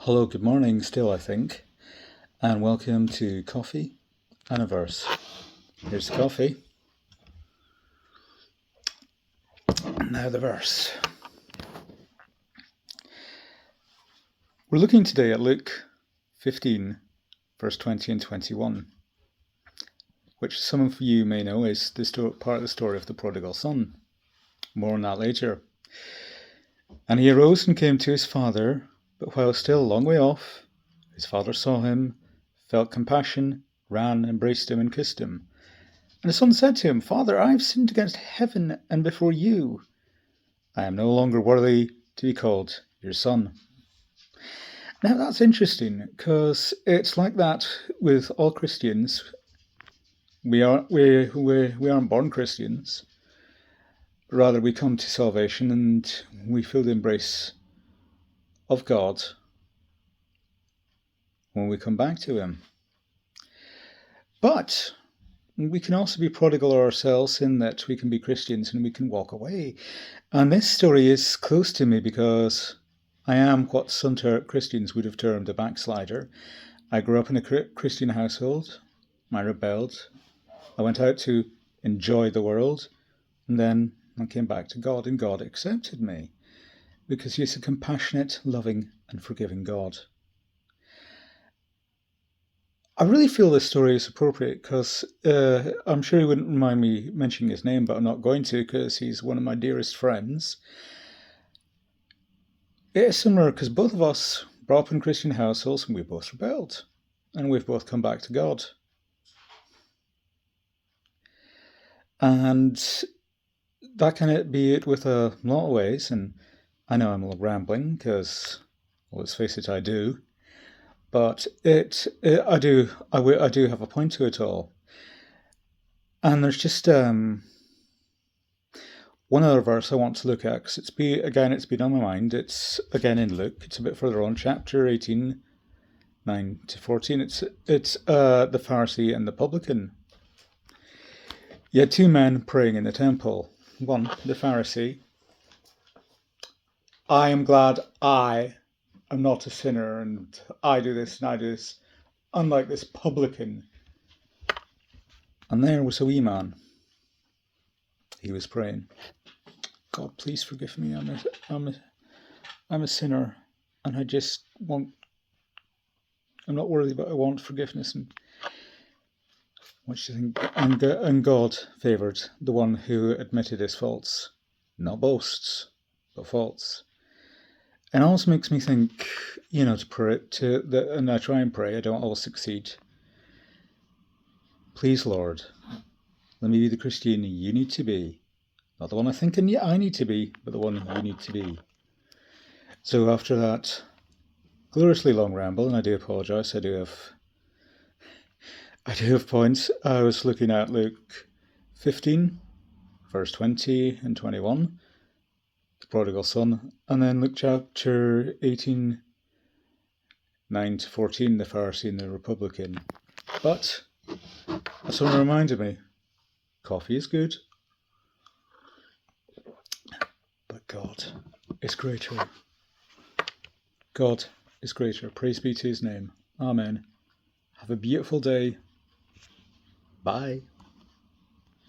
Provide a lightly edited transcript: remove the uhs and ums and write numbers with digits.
Hello, good morning still, I think, and welcome to Coffee and a Verse. Here's the coffee, now the verse. We're looking today at Luke 15, verse 20 and 21, which some of you may know is part of the story of the prodigal son. More on that later. And he arose and came to his father, but while still a long way off, his father saw him, felt compassion, ran, embraced him, and kissed him. And the son said to him, "Father, I have sinned against heaven and before you. I am no longer worthy to be called your son." Now that's interesting, because it's like that with all Christians. We aren't born Christians. Rather, we come to salvation and we feel the embrace of God when we come back to him. But we can also be prodigal ourselves in that we can be Christians and we can walk away. And this story is close to me because I am what some Christians would have termed a backslider. I grew up in a Christian household. I rebelled. I went out to enjoy the world, and then I came back to God, and God accepted me because He's a compassionate, loving, and forgiving God. I really feel this story is appropriate because I'm sure he wouldn't mind me mentioning his name, but I'm not going to because he's one of my dearest friends. It is similar because both of us brought up in Christian households and we both rebelled, and we've both come back to God. And that can be it with a lot of ways, and I know I'm a little rambling because, well, let's face it, I do. But I do have a point to it all. And there's just one other verse I want to look at, because it's been on my mind. It's again in Luke. It's a bit further on, chapter 18, 9 to 14. It's the Pharisee and the publican. You had two men praying in the temple. One, the Pharisee. I am glad I'm not a sinner, and I do this and I do this, unlike this publican. And there was a wee man. He was praying, "God, please forgive me. I'm a sinner, and I'm not worthy, but I want forgiveness." And what do you think? And God favoured the one who admitted his faults, not boasts, but faults. And it also makes me think, to pray and I try and pray. I don't always succeed. Please, Lord, let me be the Christian you need to be. Not the one I think I need to be, but the one you need to be. So after that gloriously long ramble, and I do apologise, I do have points. I was looking at Luke 15, verse 20 and 21, the prodigal son, and then Luke chapter 18, 9 to 14, the Pharisee and the Republican. But someone reminded me, coffee is good, but God is greater. God is greater. Praise be to his name. Amen. Have a beautiful day. Bye.